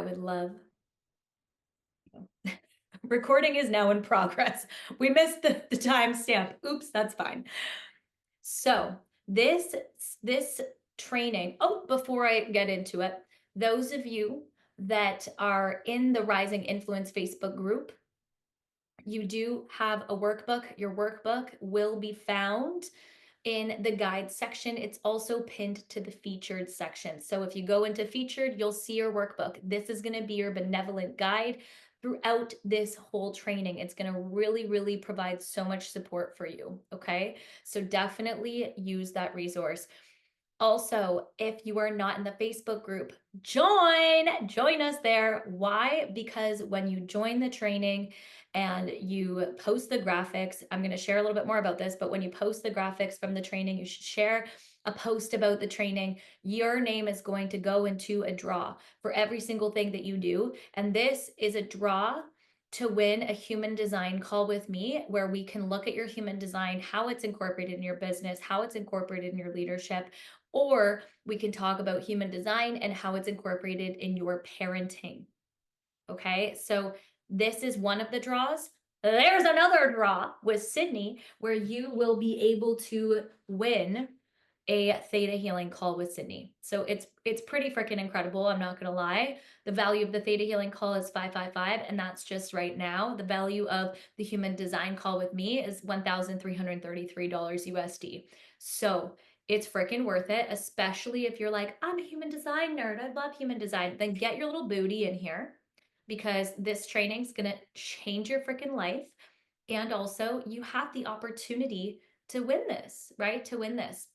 would love. Recording is now in progress. We missed the timestamp. Oops, that's fine. So this training, oh, before I get into it, those of you that are in the Rising Influence Facebook group, you do have a workbook. Your workbook will be found in the guide section. It's also pinned to the featured section. So if you go into featured, you'll see your workbook. This is going to be your benevolent guide throughout this whole training. It's going to really provide so much support for you. Okay. So definitely use that resource. Also, if you are not in the Facebook group, join us there. Why? Because when you join the training and you post the graphics, I'm going to share a little bit more about this, but when you post the graphics from the training, you should share a post about the training. Your name is going to go into a draw for every single thing that you do. And this is a draw to win a human design call with me, where we can look at your human design, how it's incorporated in your business, how it's incorporated in your leadership, or we can talk about human design and how it's incorporated in your parenting. Okay, so this is one of the draws. There's another draw with Sydney where you will be able to win a theta healing call with Sydney. So it's pretty freaking incredible. I'm not gonna lie. The value of the theta healing call is 555, and that's just right now. The value of the human design call with me is $1,333 USD. So it's freaking worth it, especially if you're like, I'm a human design nerd. I love human design. Then get your little booty in here, because this training is going to change your freaking life. And also, you have the opportunity to win this, right? To win this.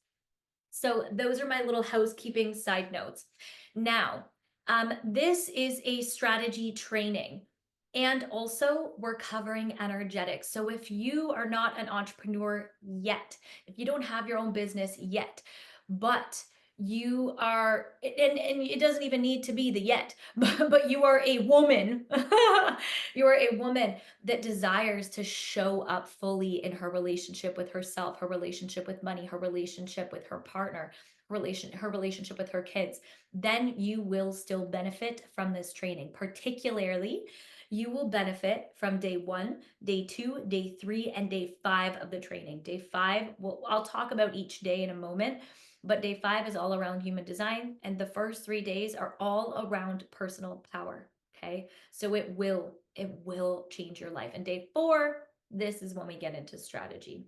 So those are my little housekeeping side notes. Now, this is a strategy training. And also, we're covering energetics. So if you are not an entrepreneur yet, if you don't have your own business yet, but you are, and it doesn't even need to be the yet, but you are a woman, you are a woman that desires to show up fully in her relationship with herself, her relationship with money, her relationship with her partner, her relationship with her kids, then you will still benefit from this training. Particularly, you will benefit from day 1, day 2, day 3, and day 5 of the training. Day 5, well, I'll talk about each day in a moment, but day 5 is all around human design, and the first 3 days are all around personal power. Okay, so it will change your life. And day 4, this is when we get into strategy.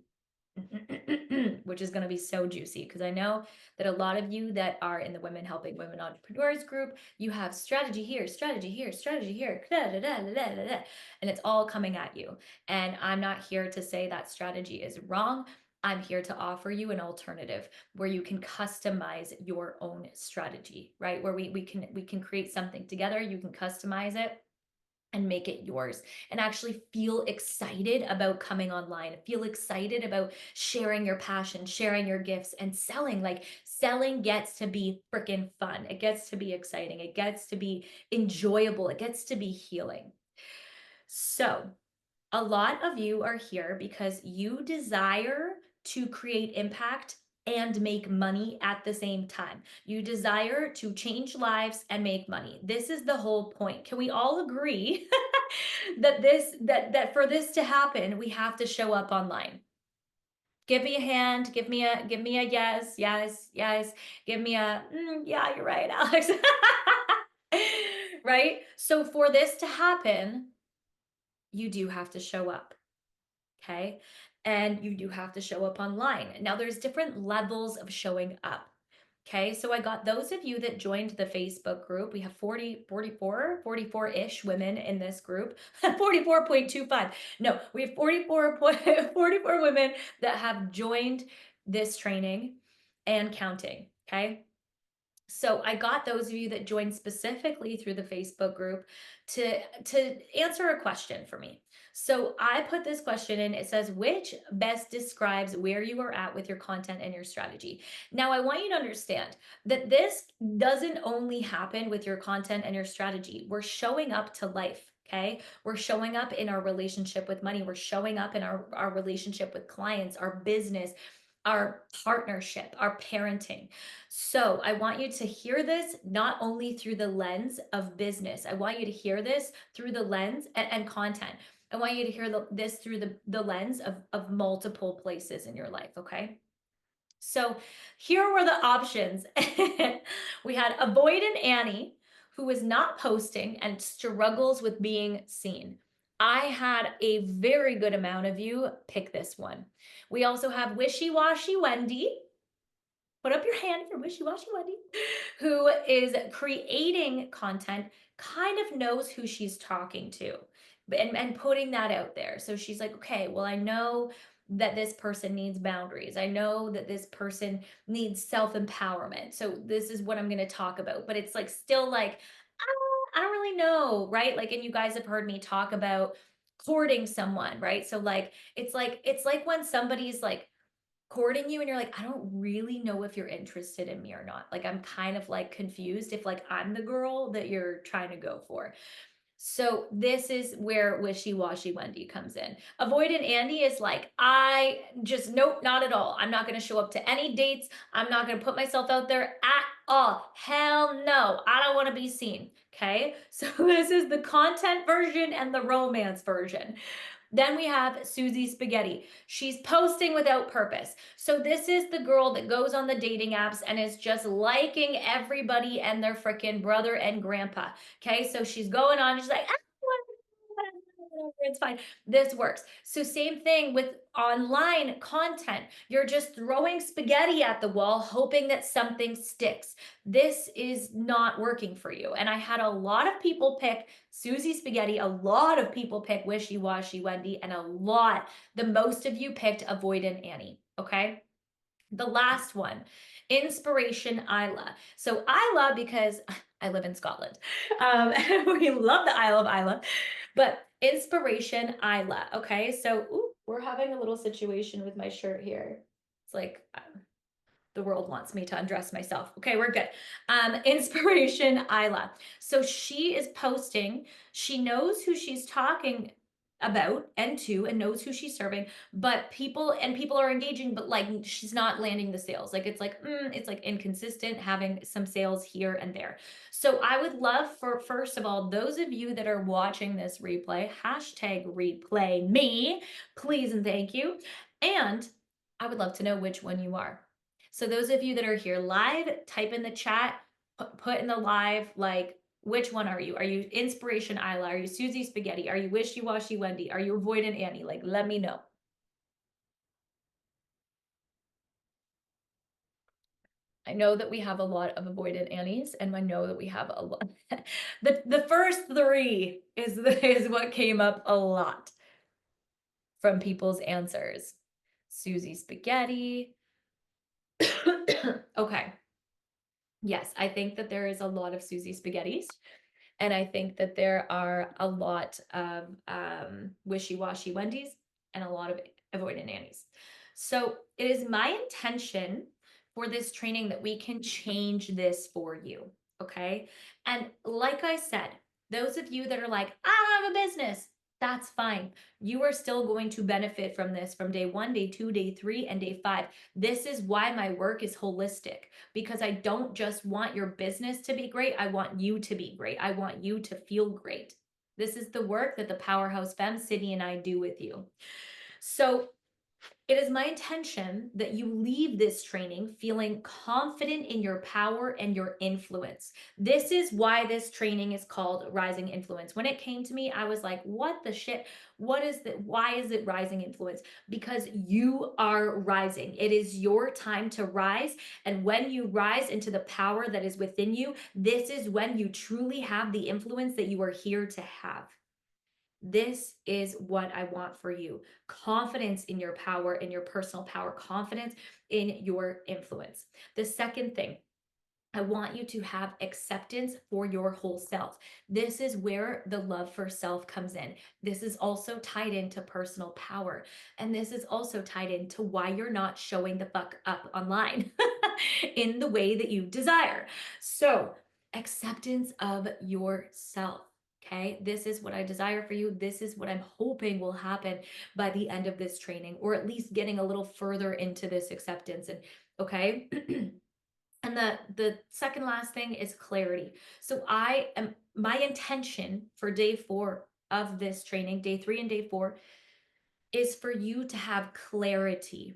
Which is going to be so juicy, because I know that a lot of you that are in the Women Helping Women Entrepreneurs group, you have strategy here, strategy here, strategy here, and it's all coming at you. And I'm not here to say that strategy is wrong. I'm here to offer you an alternative where you can customize your own strategy, right? Where we can create something together, you can customize it and make it yours, and actually feel excited about coming online, feel excited about sharing your passion, sharing your gifts, and selling. Like, selling gets to be freaking fun. It gets to be exciting. It gets to be enjoyable. It gets to be healing. So a lot of you are here because you desire to create impact and make money at the same time. You desire to change lives and make money. This is the whole point. Can we all agree that for this to happen, we have to show up online? Give me a hand, give me a yes, yes, yes. Give me a yeah, you're right, Alex. Right? So for this to happen, you do have to show up. Okay. And you do have to show up online. Now, there's different levels of showing up. Okay. So I got those of you that joined the Facebook group. We have 44-ish women in this group. 44.25. No, we have 44 women that have joined this training and counting. Okay. So I got those of you that joined specifically through the Facebook group to answer a question for me. So I put this question in. It says, which best describes where you are at with your content and your strategy? Now, I want you to understand that this doesn't only happen with your content and your strategy. We're showing up to life. Okay. We're showing up in our relationship with money. We're showing up in our relationship with clients, our business, our partnership, our parenting. So I want you to hear this not only through the lens of business, I want you to hear this through the lens and content. I want you to hear this through the lens of multiple places in your life, okay? So here were the options. We had avoidant Annie, who is not posting and struggles with being seen. I had a very good amount of you pick this one. We also have wishy-washy Wendy. Put up your hand for wishy-washy Wendy, who is creating content, kind of knows who she's talking to and putting that out there. So she's like, okay, well, I know that this person needs boundaries. I know that this person needs self-empowerment. So this is what I'm going to talk about. But it's like still like, I don't really know, right? Like, and you guys have heard me talk about courting someone, right? So like it's like when somebody's like courting you and you're like, I don't really know if you're interested in me or not. Like I'm kind of like confused if like I'm the girl that you're trying to go for. So this is where wishy-washy Wendy comes in. Avoidant Andy is like, I just, nope, not at all. I'm not going to show up to any dates. I'm not going to put myself out there at all. Hell no. I don't want to be seen. Okay. So this is the content version and the romance version. Then we have Susie Spaghetti. She's posting without purpose. So this is the girl that goes on the dating apps and is just liking everybody and their freaking brother and grandpa. Okay, so she's going on, she's like, it's fine. This works. So same thing with online content. You're just throwing spaghetti at the wall, hoping that something sticks. This is not working for you. And I had a lot of people pick Susie Spaghetti, a lot of people pick Wishy-Washy Wendy, and the most of you picked Avoidant Annie, okay? The last one, Inspiration Isla. So Isla, because I live in Scotland, we love the Isle of Isla, but Inspiration Isla, okay? So ooh, we're having a little situation with my shirt here. It's like the world wants me to undress myself. Okay, we're good. Inspiration Isla. So she is posting, she knows who she's talking about and to and knows who she's serving, but people are engaging, but like she's not landing the sales. Like it's like inconsistent, having some sales here and there. So I would love for, first of all, those of you that are watching this replay, hashtag replay me, please and thank you. And I would love to know which one you are. So those of you that are here live, type in the chat, put in the live, like, which one are you? Are you Inspiration Isla? Are you Susie Spaghetti? Are you Wishy-Washy Wendy? Are you Avoidant Annie? Like, let me know. I know that we have a lot of Avoidant Annies, and I know that we have a lot. The first three is what came up a lot from people's answers. Susie Spaghetti. Okay. Yes, I think that there is a lot of Susie Spaghettis. And I think that there are a lot of wishy-washy Wendy's and a lot of avoidant nannies. So it is my intention for this training that we can change this for you, okay? And like I said, those of you that are like, I don't have a business, that's fine. You are still going to benefit from this from day 1, day 2, day 3, and day 5. This is why my work is holistic, because I don't just want your business to be great. I want you to be great. I want you to feel great. This is the work that the Powerhouse Femme City and I do with you. So it is my intention that you leave this training feeling confident in your power and your influence. This is why this training is called Rising Influence. When it came to me, I was like, what the shit? What is that? Why is it Rising Influence? Because you are rising. It is your time to rise. And when you rise into the power that is within you, this is when you truly have the influence that you are here to have. This is what I want for you. Confidence in your power, in your personal power, confidence in your influence. The second thing, I want you to have acceptance for your whole self. This is where the love for self comes in. This is also tied into personal power. And this is also tied into why you're not showing the fuck up online in the way that you desire. So, acceptance of yourself. Okay, this is what I desire for you. This is what I'm hoping will happen by the end of this training, or at least getting a little further into this acceptance. And okay. And the second last thing is clarity. So my intention for day 4 of this training, day 3 and day 4, is for you to have clarity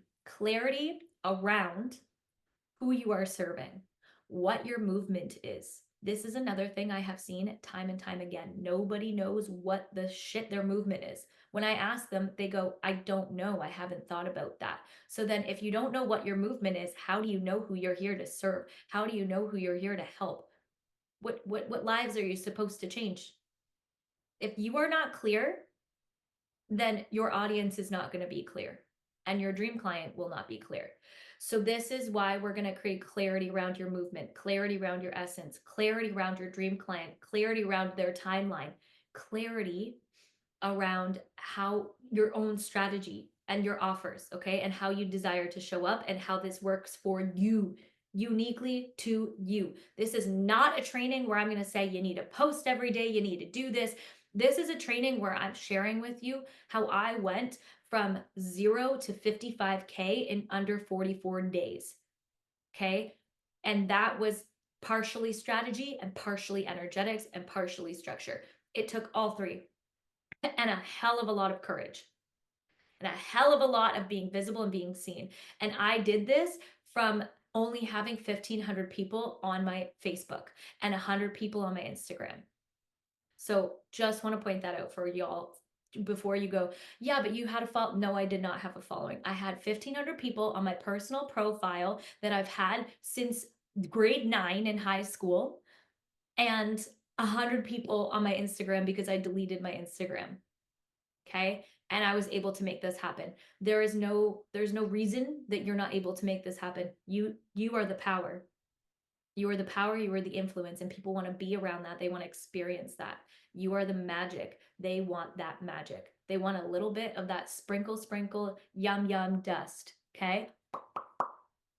around who you are serving, what your movement is. This is another thing I have seen time and time again. Nobody knows what the shit their movement is. When I ask them, they go, I don't know. I haven't thought about that. So then if you don't know what your movement is, how do you know who you're here to serve? How do you know who you're here to help? What lives are you supposed to change? If you are not clear, then your audience is not going to be clear and your dream client will not be clear. So this is why we're going to create clarity around your movement, clarity around your essence, clarity around your dream client, clarity around their timeline, clarity around how your own strategy and your offers, okay, and how you desire to show up and how this works for you, uniquely to you. This is not a training where I'm going to say you need to post every day, you need to do this. This is a training where I'm sharing with you how I went from 0 to 55K in under 44 days. Okay. And that was partially strategy and partially energetics and partially structure. It took all three and a hell of a lot of courage and a hell of a lot of being visible and being seen. And I did this from only having 1,500 people on my Facebook and 100 people on my Instagram. So just want to point that out for y'all before you go, yeah, but you had a follow. No, I did not have a following. I had 1,500 people on my personal profile that I've had since grade 9 in high school, and 100 people on my Instagram because I deleted my Instagram. Okay. And I was able to make this happen. There's no reason that you're not able to make this happen. You are the power. You are the power, you are the influence, and people want to be around that. They want to experience that. You are the magic. They want that magic. They want a little bit of that sprinkle, yum, yum dust. Okay.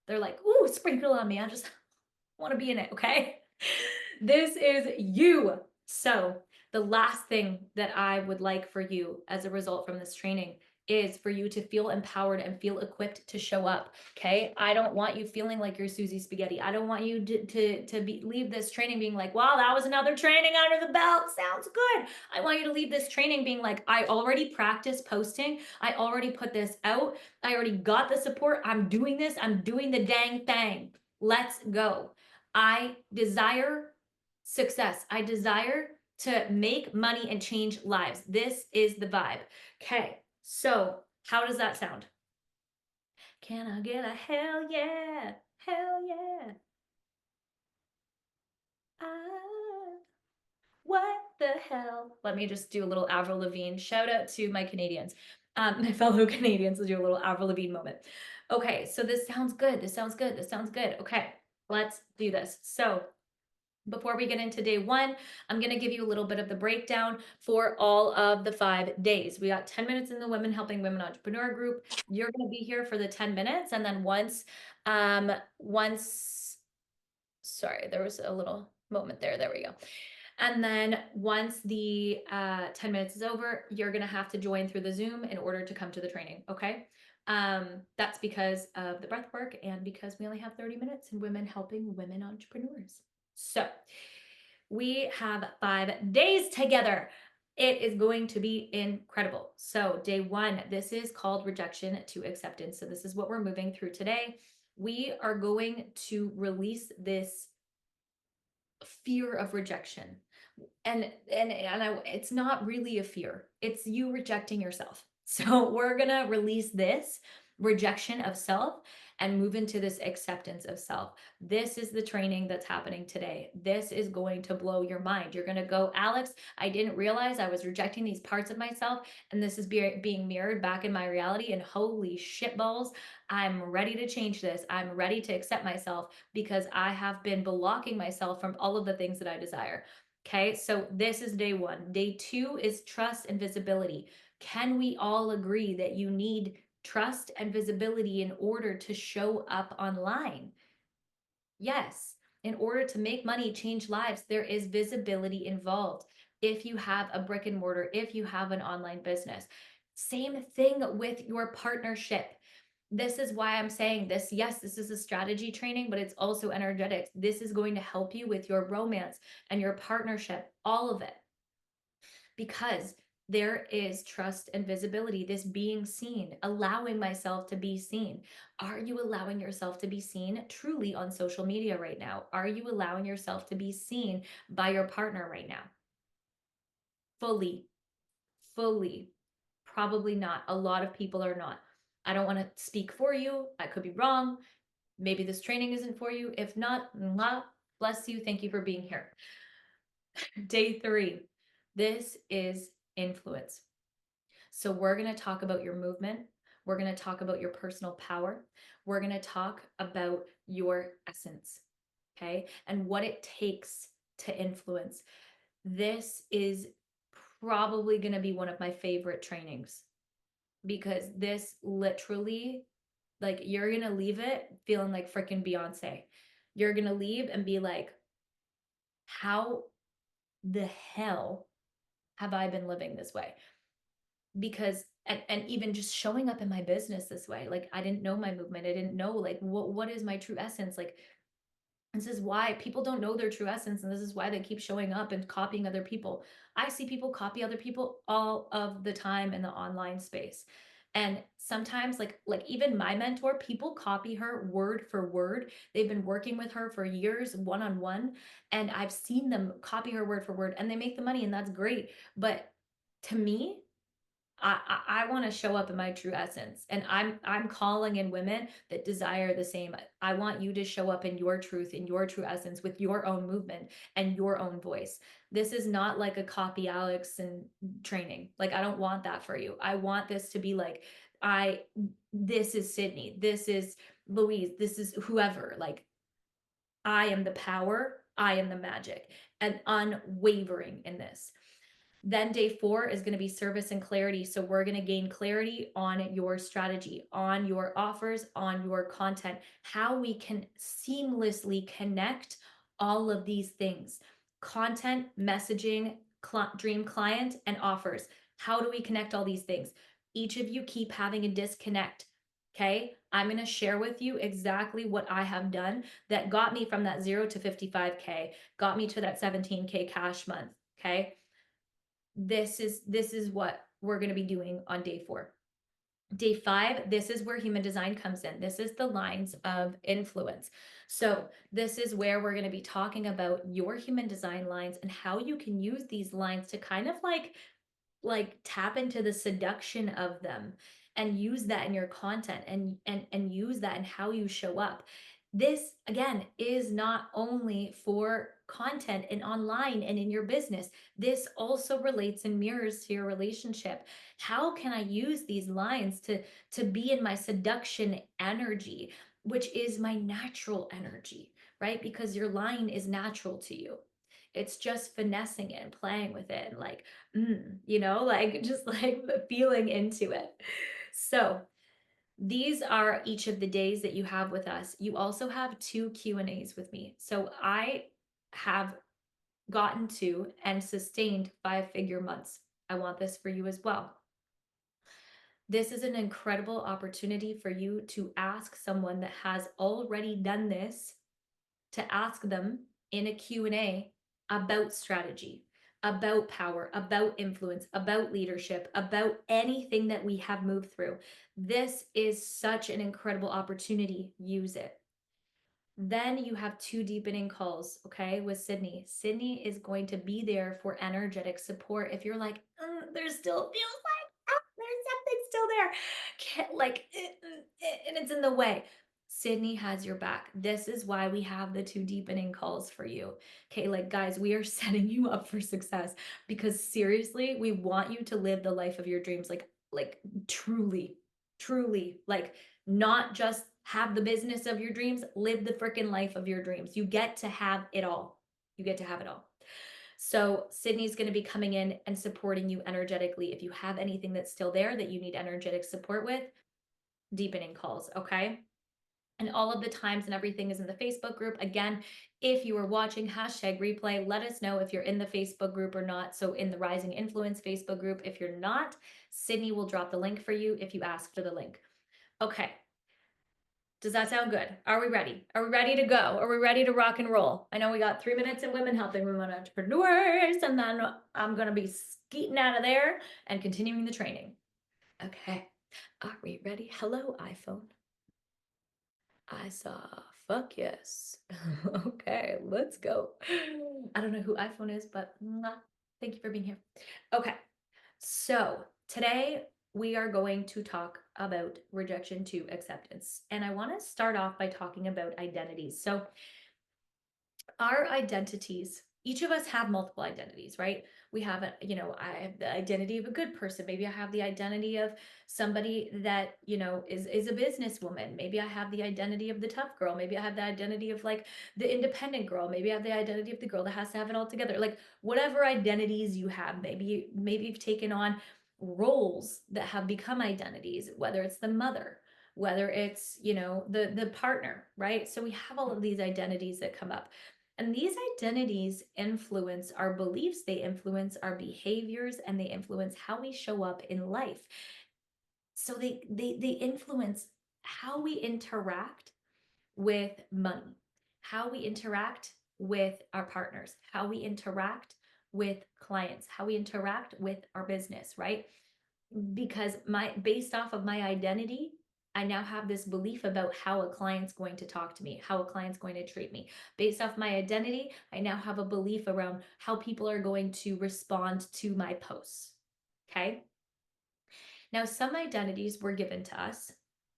They're like, ooh, sprinkle on me. I just want to be in it. Okay. This is you. So the last thing that I would like for you as a result from this training is for you to feel empowered and feel equipped to show up. Okay. I don't want you feeling like you're Susie Spaghetti. I don't want you to leave this training being like, wow, that was another training under the belt. Sounds good. I want you to leave this training being like, I already practiced posting. I already put this out. I already got the support. I'm doing this. I'm doing the dang thing. Let's go. I desire success. I desire to make money and change lives. This is the vibe. Okay, so how does that sound? Can I get a hell yeah? Hell yeah. Ah, what the hell? Let me just do a little Avril Lavigne. Shout out to my Canadians. My fellow Canadians, will do a little Avril Lavigne moment. Okay, so this sounds good. This sounds good. This sounds good. Okay, let's do this. So before we get into day 1, I'm going to give you a little bit of the breakdown for all of the 5 days. We got 10 minutes in the Women Helping Women Entrepreneur group. You're going to be here for the 10 minutes. And then sorry, there was a little moment there. There we go. And then once the 10 minutes is over, you're going to have to join through the Zoom in order to come to the training. Okay. That's because of the breath work and because we only have 30 minutes in Women Helping Women Entrepreneurs. So we have 5 days together. It is going to be incredible. So day 1, this is called rejection to acceptance. So this is what we're moving through today. We are going to release this fear of rejection. And it's not really a fear. It's you rejecting yourself. So we're going to release this rejection of self and move into this acceptance of self. This is the training that's happening today. This is going to blow your mind. You're going to go, Alex, I didn't realize I was rejecting these parts of myself, and this is being mirrored back in my reality, and holy shitballs, I'm ready to change this. I'm ready to accept myself because I have been blocking myself from all of the things that I desire. Okay, so this is day 1. Day 2 is trust and visibility. Can we all agree that you need trust and visibility in order to show up online? Yes. In order to make money, change lives, there is visibility involved. if you have a brick and mortar, if you have an online business. Same thing with your partnership. This is why I'm saying this. Yes, this is a strategy training, but it's also energetics. This is going to help you with your romance and your partnership, all of it, because there is trust and visibility, this being seen, allowing myself to be seen. Are you allowing yourself to be seen truly on social media right now? Are you allowing yourself to be seen by your partner right now? Fully, fully. Probably not. A lot of people are not. I don't want to speak for you. I could be wrong. Maybe this training isn't for you. If not, mwah, bless you. Thank you for being here. Day 3. This is influence. So we're going to talk about your movement. We're going to talk about your personal power. We're going to talk about your essence, okay? And what it takes to influence. This is probably going to be one of my favorite trainings, because this literally, like, you're going to leave it feeling like freaking Beyonce. You're going to leave and be like, how the hell have I been living this way? Because and even just showing up in my business this way, like, I didn't know my movement. I didn't know, like, what is my true essence. Like, this is why people don't know their true essence, and this is why they keep showing up and copying other people. I see people copy other people all of the time in the online space. And sometimes, like even my mentor, people copy her word for word. They've been working with her for years, one-on-one, and I've seen them copy her word for word, and they make the money, and that's great. But to me, I want to show up in my true essence, and I'm calling in women that desire the same. I want you to show up in your truth, in your true essence, with your own movement and your own voice. This is not like a copy Alex and training. Like, I don't want that for you. I want this to be like, I this is Sydney, this is Louise, this is whoever. Like, I am the power, I am the magic, and unwavering in this. Then day 4 is going to be service and clarity. So we're going to gain clarity on your strategy, on your offers, on your content, how we can seamlessly connect all of these things: content, messaging, dream client, and offers. How do we connect all these things? Each of you keep having a disconnect. Okay, I'm going to share with you exactly what I have done that got me from that 0 to 55K, got me to that 17K cash month. Okay, this is what we're going to be doing on day 4. Day 5, this is where human design comes in. This is the lines of influence. So this is where we're going to be talking about your human design lines and how you can use these lines to kind of like tap into the seduction of them and use that in your content, and use that in how you show up. This again is not only for content and online and in your business. This also relates and mirrors to your relationship. How can I use these lines to be in my seduction energy, which is my natural energy, right? Because your line is natural to you. It's just finessing it and playing with it and like, like just like feeling into it. So these are each of the days that you have with us. You also have 2 Q&As with me. So I have gotten to and sustained 5-figure months. I want this for you as well. This is an incredible opportunity for you to ask someone that has already done this, to ask them in a Q&A about strategy, about power, about influence, about leadership, about anything that we have moved through. This is such an incredible opportunity. Use it. Then you have 2 deepening calls, okay, with Sydney. Sydney is going to be there for energetic support. If you're like, there still feels like there's something still there, and it's in the way, Sydney has your back. This is why we have the 2 deepening calls for you. Okay, like, guys, we are setting you up for success, because seriously, we want you to live the life of your dreams, like truly, truly, like, not just have the business of your dreams, live the freaking life of your dreams. You get to have it all. You get to have it all. So Sydney's going to be coming in and supporting you energetically. If you have anything that's still there that you need energetic support with, deepening calls, okay? And all of the times and everything is in the Facebook group. Again, If you are watching #replay, let us know if you're in the Facebook group or not. So in the Rising Influence Facebook group, if you're not, Sydney will drop the link for you if you ask for the link. Okay. Does that sound good? Are we ready? Are we ready to go? Are we ready to rock and roll? I know we got 3 minutes in Women Helping Women Entrepreneurs, and then I'm going to be skeeting out of there and continuing the training. Okay. Are we ready? Hello, iPhone. I saw fuck yes. Okay, let's go. I don't know who iPhone is, but thank you for being here. Okay, so today we are going to talk about rejection to acceptance. And I want to start off by talking about identities. So our identities, each of us have multiple identities, right? We have I have the identity of a good person. Maybe I have the identity of somebody that is a businesswoman. Maybe I have the identity of the tough girl. Maybe I have the identity of like the independent girl. Maybe I have the identity of the girl that has to have it all together. Like whatever identities you have, maybe you've taken on roles that have become identities, whether it's the mother, whether it's the partner, right? So we have all of these identities that come up, and these identities influence our beliefs, they influence our behaviors, and they influence how we show up in life. So they influence how we interact with money, how we interact with our partners, how we interact with clients, how we interact with our business, right? Because based off of my identity, I now have this belief about how a client's going to talk to me, how a client's going to treat me. Based off my identity, I now have a belief around how people are going to respond to my posts. Okay. Now, some identities were given to us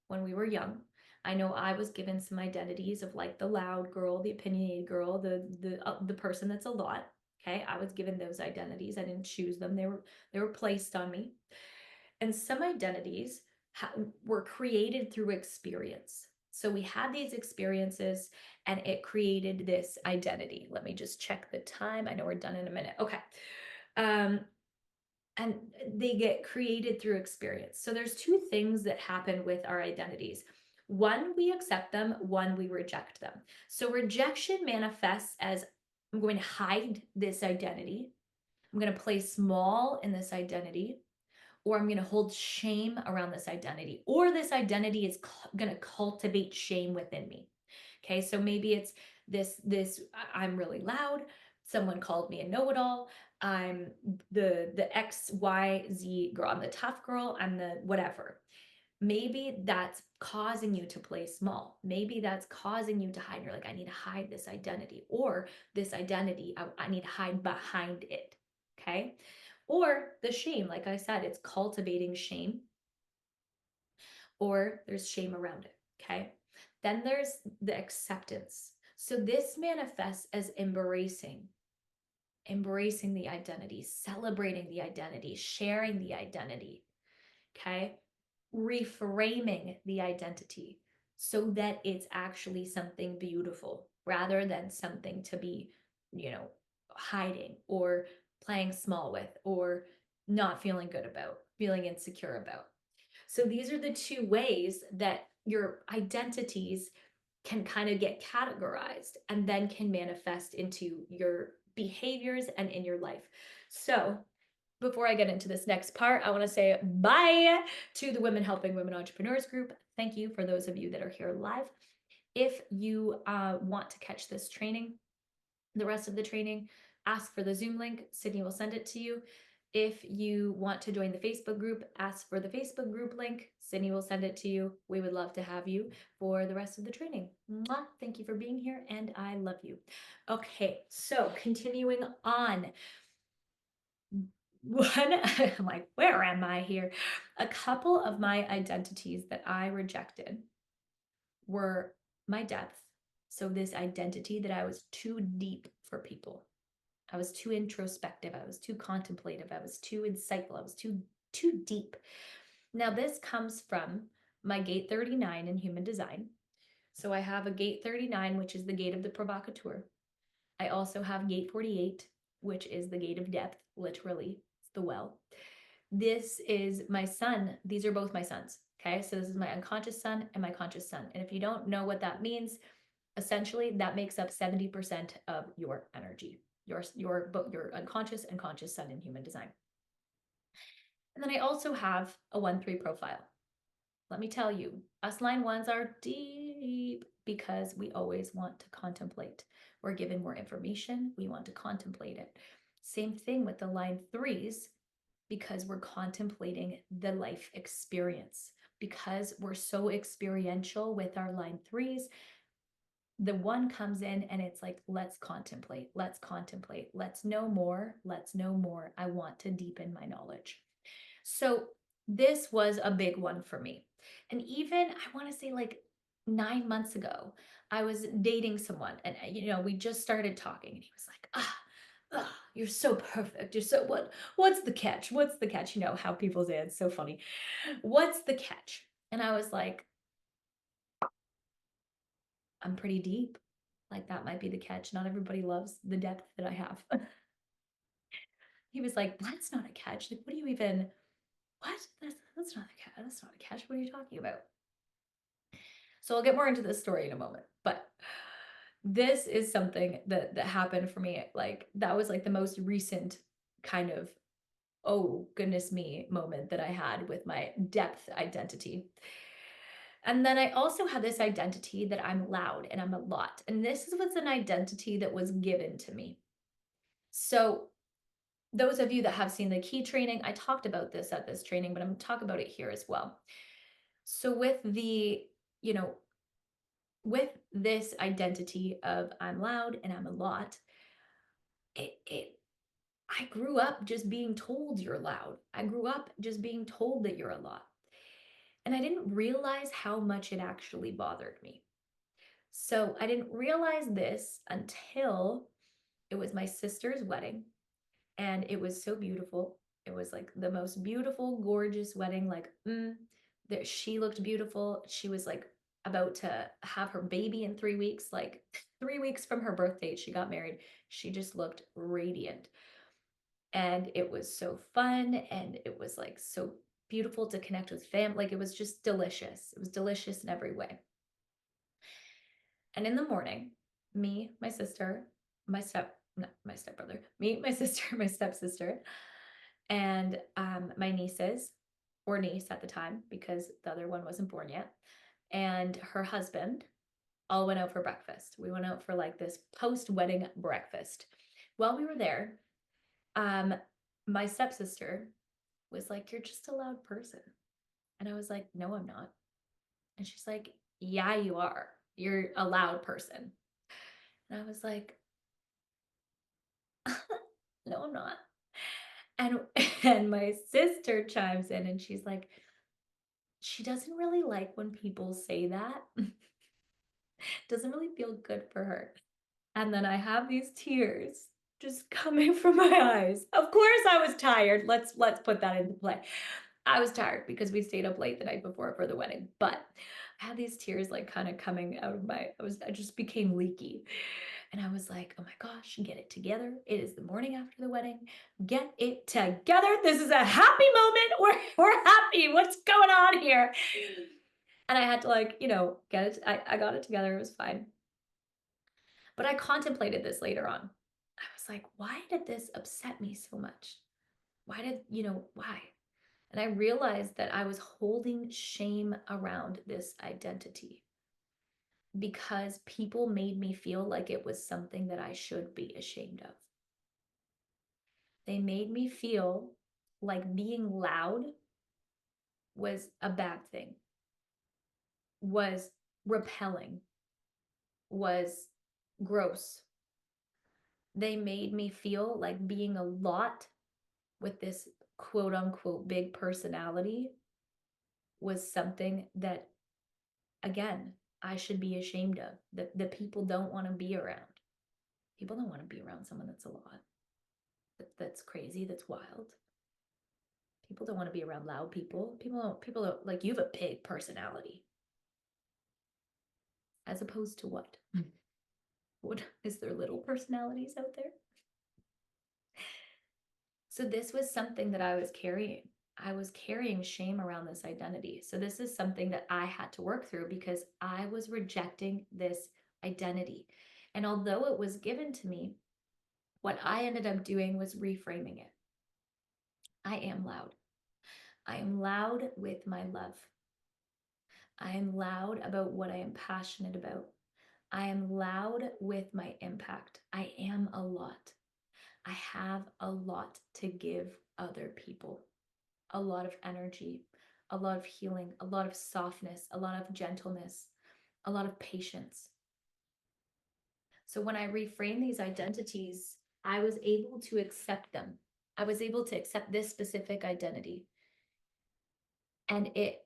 when we were young. I know I was given some identities of like the loud girl, the opinionated girl, the person that's a lot. Okay, I was given those identities. I didn't choose them. They were placed on me. And some identities were created through experience. So we had these experiences and it created this identity. Let me just check the time. I know we're done in a minute. Okay. And they get created through experience. So there's two things that happen with our identities. One, we accept them. One, we reject them. So rejection manifests as I'm going to hide this identity. I'm going to play small in this identity, or I'm going to hold shame around this identity, or this identity is going to cultivate shame within me. Okay, so maybe it's this I'm really loud. Someone called me a know-it-all. I'm the XYZ girl. I'm the tough girl. I'm the whatever. Maybe that's causing you to play small. Maybe that's causing you to hide. You're like, I need to hide this identity, or this identity, I need to hide behind it. Okay. Or the shame, like I said, it's cultivating shame, or there's shame around it. Okay. Then there's the acceptance. So this manifests as embracing the identity, celebrating the identity, sharing the identity. Okay. Reframing the identity so that it's actually something beautiful rather than something to be, hiding or playing small with, or not feeling good about, feeling insecure about. So these are the two ways that your identities can kind of get categorized and then can manifest into your behaviors and in your life. So before I get into this next part, I want to say bye to the Women Helping Women Entrepreneurs group. Thank you for those of you that are here live. If you want to catch this training, the rest of the training, ask for the Zoom link. Sydney will send it to you. If you want to join the Facebook group, ask for the Facebook group link. Sydney will send it to you. We would love to have you for the rest of the training. Mwah. Thank you for being here, and I love you. Okay, so continuing on. I'm like, where am I here? A couple of my identities that I rejected were my depth. So this identity that I was too deep for people. I was too introspective. I was too contemplative. I was too insightful. I was too deep. Now this comes from my gate 39 in human design. So I have a gate 39, which is the gate of the provocateur. I also have gate 48, which is the gate of depth, literally. It's the well. This is my sun. These are both my suns. Okay, so this is my unconscious sun and my conscious sun. And if you don't know what that means, Essentially, that makes up 70% of your energy, your unconscious and conscious sun in human design. And then I also have a 1-3 profile. Let me tell you, us line ones are deep because we always want to contemplate. We're given more information, we want to contemplate it. Same thing with the line threes, because we're contemplating the life experience. Because we're so experiential with our line threes, the one comes in and it's like, let's contemplate, let's know more, I want to deepen my knowledge. So this was a big one for me. And even I want to say like 9 months ago, I was dating someone and we just started talking and he was like, you're so perfect. You're so what's the catch? What's the catch? You know how people say it's so funny. What's the catch? And I was like, I'm pretty deep. Like that might be the catch. Not everybody loves the depth that I have. He was like, that's not a catch. Like, what do you even, what? That's not a catch. That's not a catch. What are you talking about? So I'll get more into this story in a moment, but this is something that happened for me. Like that was like the most recent kind of, oh goodness me moment that I had with my depth identity. And then I also had this identity that I'm loud and I'm a lot. And this was an identity that was given to me. So those of you that have seen the key training, I talked about this at this training, but I'm going to talk about it here as well. So with the, with this identity of I'm loud and I'm a lot, I grew up just being told you're loud. I grew up just being told that you're a lot. And I didn't realize how much it actually bothered me. So I didn't realize this until it was my sister's wedding. And it was so beautiful. It was like the most beautiful, gorgeous wedding. Like, that she looked beautiful. She was like about to have her baby in 3 weeks, like 3 weeks from her birth date, she got married. She just looked radiant. And it was so fun. And it was like so beautiful to connect with family. Like it was just delicious. It was delicious in every way. And in the morning, me, my sister, my stepbrother, me, my sister, my stepsister, and my nieces, or niece at the time, because the other one wasn't born yet, and her husband all went out for breakfast. We went out for like this post-wedding breakfast. While we were there, my stepsister was like, "You're just a loud person." And I was like, "No, I'm not." And she's like, "Yeah, you are. You're a loud person." And I was like, "No, I'm not." And and my sister chimes in and she's like, she doesn't really like when people say that. Doesn't really feel good for her. And then I have these tears just coming from my eyes. Of course I was tired. Let's put that into play. I was tired because we stayed up late the night before for the wedding, but I had these tears like kind of coming out of I just became leaky. And I was like, oh my gosh, get it together. It is the morning after the wedding. Get it together. This is a happy moment. We're happy. What's going on here? And I had to like, get it. I got it together. It was fine. But I contemplated this later on. I was like, why did this upset me so much? Why? And I realized that I was holding shame around this identity because people made me feel like it was something that I should be ashamed of. They made me feel like being loud was a bad thing, was repelling, was gross. They made me feel like being a lot with this quote unquote big personality was something that, again, I should be ashamed of, that people don't want to be around. People don't want to be around someone that's a lot, that's crazy, that's wild. People don't want to be around loud people. People don't like, you have a big personality. As opposed to what? What is there little personalities out there? So this was something that I was carrying. I was carrying shame around this identity. So this is something that I had to work through because I was rejecting this identity. And although it was given to me, what I ended up doing was reframing it. I am loud. I am loud with my love. I am loud about what I am passionate about. I am loud with my impact. I am a lot. I have a lot to give other people. A lot of energy, a lot of healing, a lot of softness, a lot of gentleness, a lot of patience. So when I reframe these identities, I was able to accept them. I was able to accept this specific identity. And it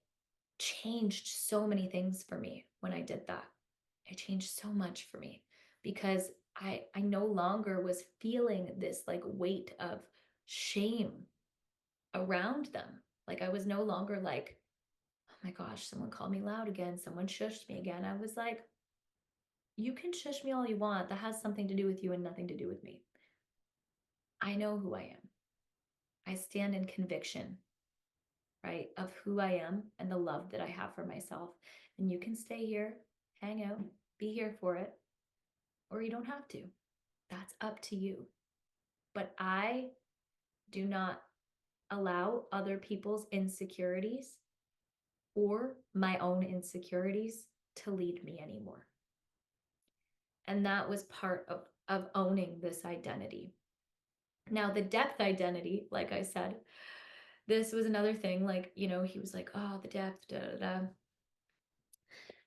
changed so many things for me when I did that. It changed so much for me because I no longer was feeling this like weight of shame around them. Like I was no longer like, oh my gosh, someone called me loud again. Someone shushed me again. I was like, you can shush me all you want. That has something to do with you and nothing to do with me. I know who I am. I stand in conviction, right, of who I am and the love that I have for myself. And you can stay here, hang out, be here for it, or you don't have to. That's up to you. But I do not allow other people's insecurities or my own insecurities to lead me anymore. And that was part of owning this identity. Now, the depth identity, like I said, this was another thing. Like, you know, he was like, oh, the depth, da da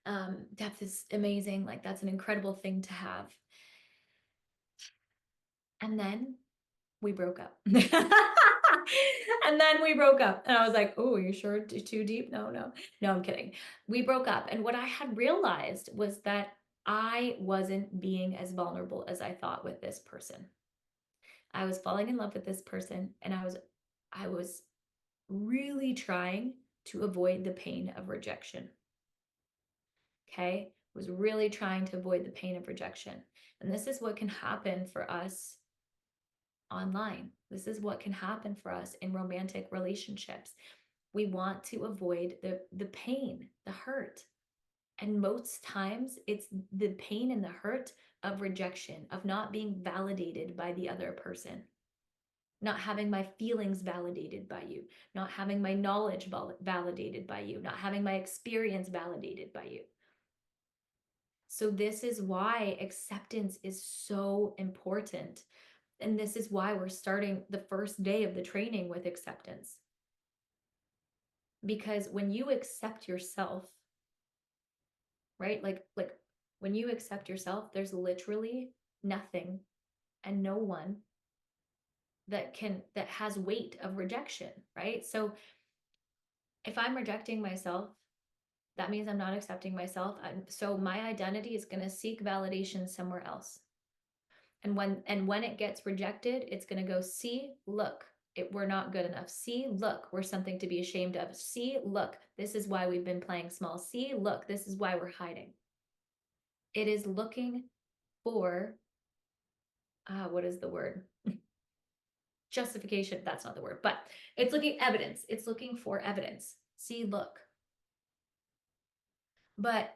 da. Depth is amazing. Like, that's an incredible thing to have. And then we broke up. And then we broke up. And I was like, oh, are you sure? Too deep? No, no. No, I'm kidding. We broke up. And what I had realized was that I wasn't being as vulnerable as I thought with this person. I was falling in love with this person, and I was really trying to avoid the pain of rejection. Okay? Was really trying to avoid the pain of rejection. And this is what can happen for us online. This is what can happen for us in romantic relationships. We want to avoid the pain, the hurt. And most times it's the pain and the hurt of rejection, of not being validated by the other person, not having my feelings validated by you, not having my knowledge validated by you, not having my experience validated by you. So this is why acceptance is so important. And this is why we're starting the first day of the training with acceptance. Because when you accept yourself, right? Like when you accept yourself, there's literally nothing and no one that has weight of rejection, right? So if I'm rejecting myself, that means I'm not accepting myself. So my identity is going to seek validation somewhere else. And when it gets rejected, it's going to go, see, look, we're not good enough. See, look, we're something to be ashamed of. See, look, this is why we've been playing small. See, look, this is why we're hiding. It is looking for, what is the word? Justification. That's not the word, but it's looking evidence. It's looking for evidence. See, look. But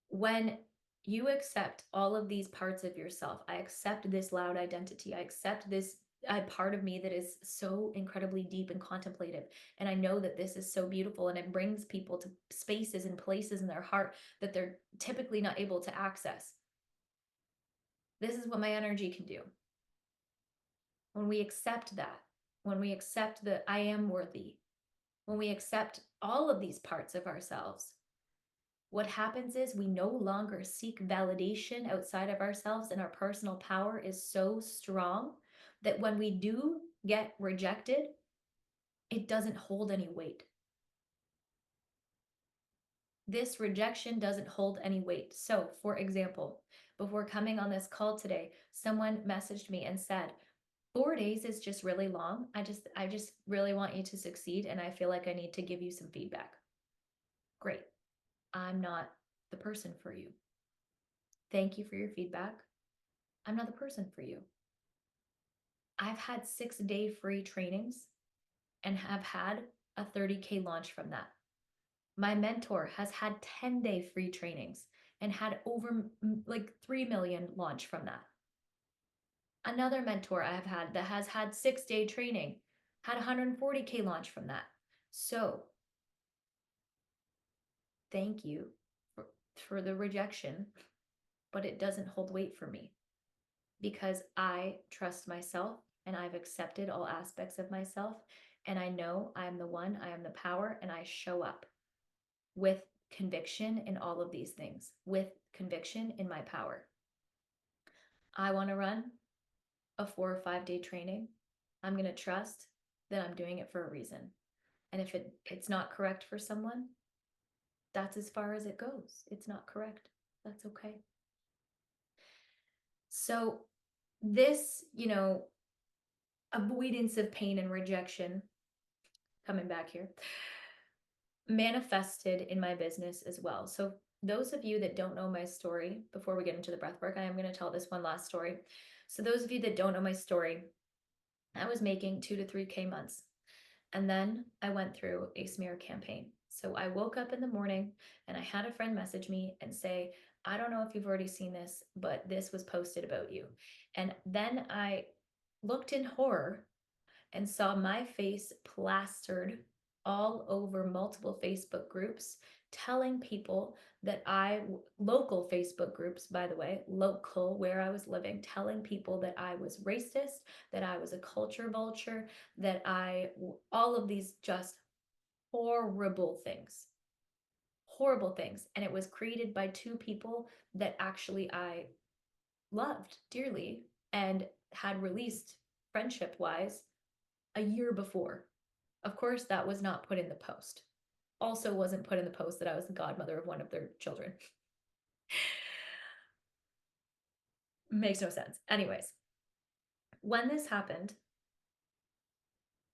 when you accept all of these parts of yourself, I accept this loud identity, I accept this part of me that is so incredibly deep and contemplative. And I know that this is so beautiful and it brings people to spaces and places in their heart that they're typically not able to access. This is what my energy can do. When we accept that, when we accept that I am worthy, when we accept all of these parts of ourselves, what happens is we no longer seek validation outside of ourselves, and our personal power is so strong that when we do get rejected, it doesn't hold any weight. This rejection doesn't hold any weight. So, for example, before coming on this call today, someone messaged me and said, 4 days is just really long. I just really want you to succeed, and I feel like I need to give you some feedback. Great. I'm not the person for you. Thank you for your feedback. I'm not the person for you. I've had 6-day free trainings and have had a 30K launch from that. My mentor has had 10-day free trainings and had over like 3 million launch from that. Another mentor I have had that has had 6-day training had 140K launch from that. So thank you for the rejection, but it doesn't hold weight for me because I trust myself and I've accepted all aspects of myself. And I know I am the one, I am the power, and I show up with conviction in all of these things, with conviction in my power. I want to run a 4 or 5 day training. I'm going to trust that I'm doing it for a reason. And if it's not correct for someone, that's as far as it goes. It's not correct. That's okay. So this, avoidance of pain and rejection, coming back here, manifested in my business as well. So those of you that don't know my story, before we get into the breath work, I am going to tell this one last story. So those of you that don't know my story, I was making 2 to 3K months. And then I went through a smear campaign. So I woke up in the morning and I had a friend message me and say, I don't know if you've already seen this, but this was posted about you. And then I looked in horror and saw my face plastered all over multiple Facebook groups, telling people that local Facebook groups, by the way, local where I was living, telling people that I was racist, that I was a culture vulture, that all of these just horrible things. Horrible things. And it was created by 2 people that actually I loved dearly and had released friendship wise a year before. Of course, that was not put in the post. Also wasn't put in the post that I was the godmother of one of their children. Makes no sense. Anyways, when this happened,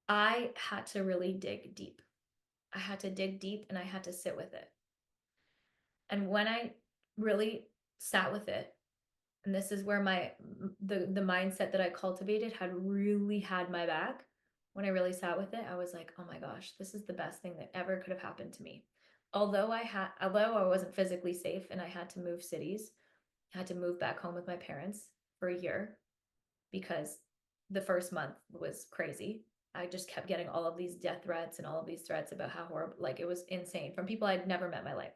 I had to really dig deep. I had to dig deep and I had to sit with it. And when I really sat with it, and this is where the mindset that I cultivated had really had my back. When I really sat with it, I was like, oh my gosh, this is the best thing that ever could have happened to me. Although I wasn't physically safe and I had to move cities, I had to move back home with my parents for a year because the first month was crazy. I just kept getting all of these death threats and all of these threats about how horrible, like it was insane from people I'd never met in my life.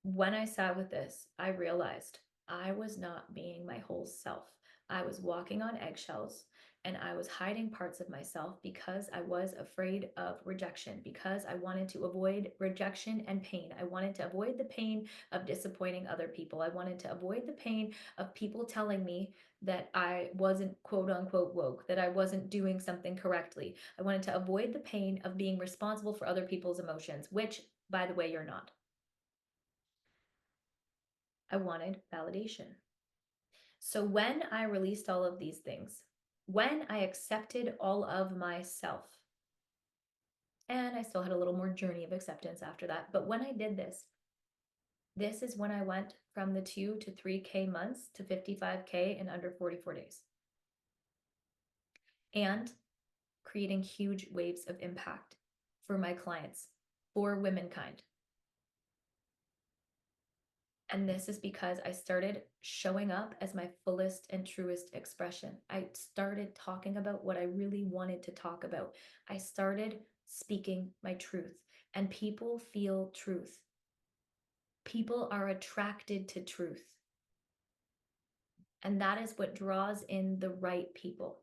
When I sat with this, I realized I was not being my whole self. I was walking on eggshells and I was hiding parts of myself because I was afraid of rejection, because I wanted to avoid rejection and pain. I wanted to avoid the pain of disappointing other people. I wanted to avoid the pain of people telling me that I wasn't quote unquote woke, that I wasn't doing something correctly. I wanted to avoid the pain of being responsible for other people's emotions, which, by the way, you're not. I wanted validation. So when I released all of these things, when I accepted all of myself, and I still had a little more journey of acceptance after that, but when I did this, this is when I went from the 2 to 3K months to 55K in under 44 days. And creating huge waves of impact for my clients, for womankind. And this is because I started showing up as my fullest and truest expression. I started talking about what I really wanted to talk about. I started speaking my truth, and people feel truth. People are attracted to truth. And that is what draws in the right people.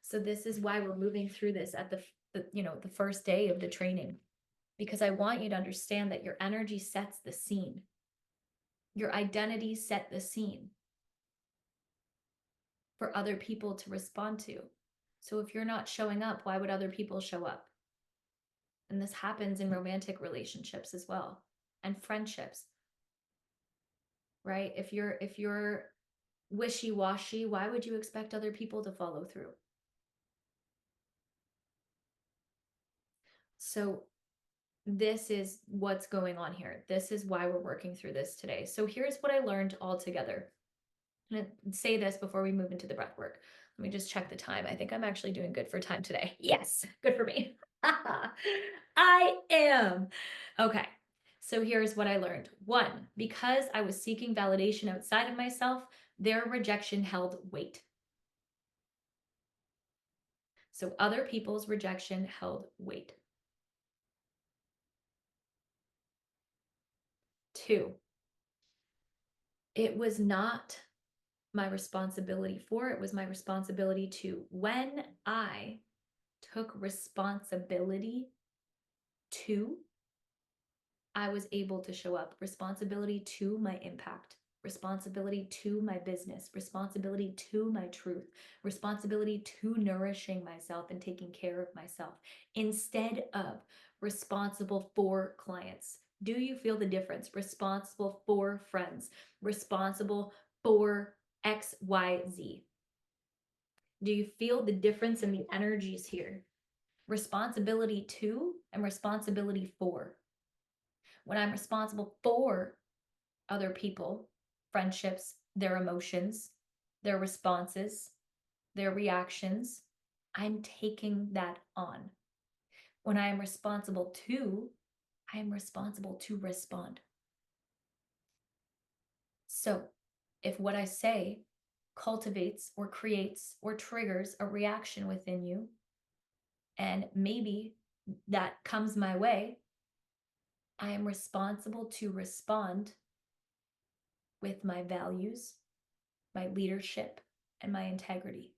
So this is why we're moving through this at the first day of the training, because I want you to understand that your energy sets the scene. Your identity set the scene for other people to respond to. So if you're not showing up, why would other people show up? And this happens in romantic relationships as well, and friendships, right? If you're wishy-washy, why would you expect other people to follow through? So this is what's going on here. This is why we're working through this today. So here's what I learned all together. I'm going to say this before we move into the breath work. Let me just check the time. I think I'm actually doing good for time today. Yes, good for me. I am. Okay. So here's what I learned. One, because I was seeking validation outside of myself, their rejection held weight. So other people's rejection held weight. Two, it was not my responsibility for, it was my responsibility to. When I took responsibility to, I was able to show up. Responsibility to my impact, responsibility to my business, responsibility to my truth, responsibility to nourishing myself and taking care of myself, instead of responsible for clients. Do you feel the difference? Responsible for friends, responsible for XYZ. Do you feel the difference in the energies here? Responsibility to and responsibility for. When I'm responsible for other people, friendships, their emotions, their responses, their reactions, I'm taking that on. When I am responsible to, I am responsible to respond. So if what I say cultivates or creates or triggers a reaction within you, and maybe that comes my way, I am responsible to respond with my values, my leadership, and my integrity.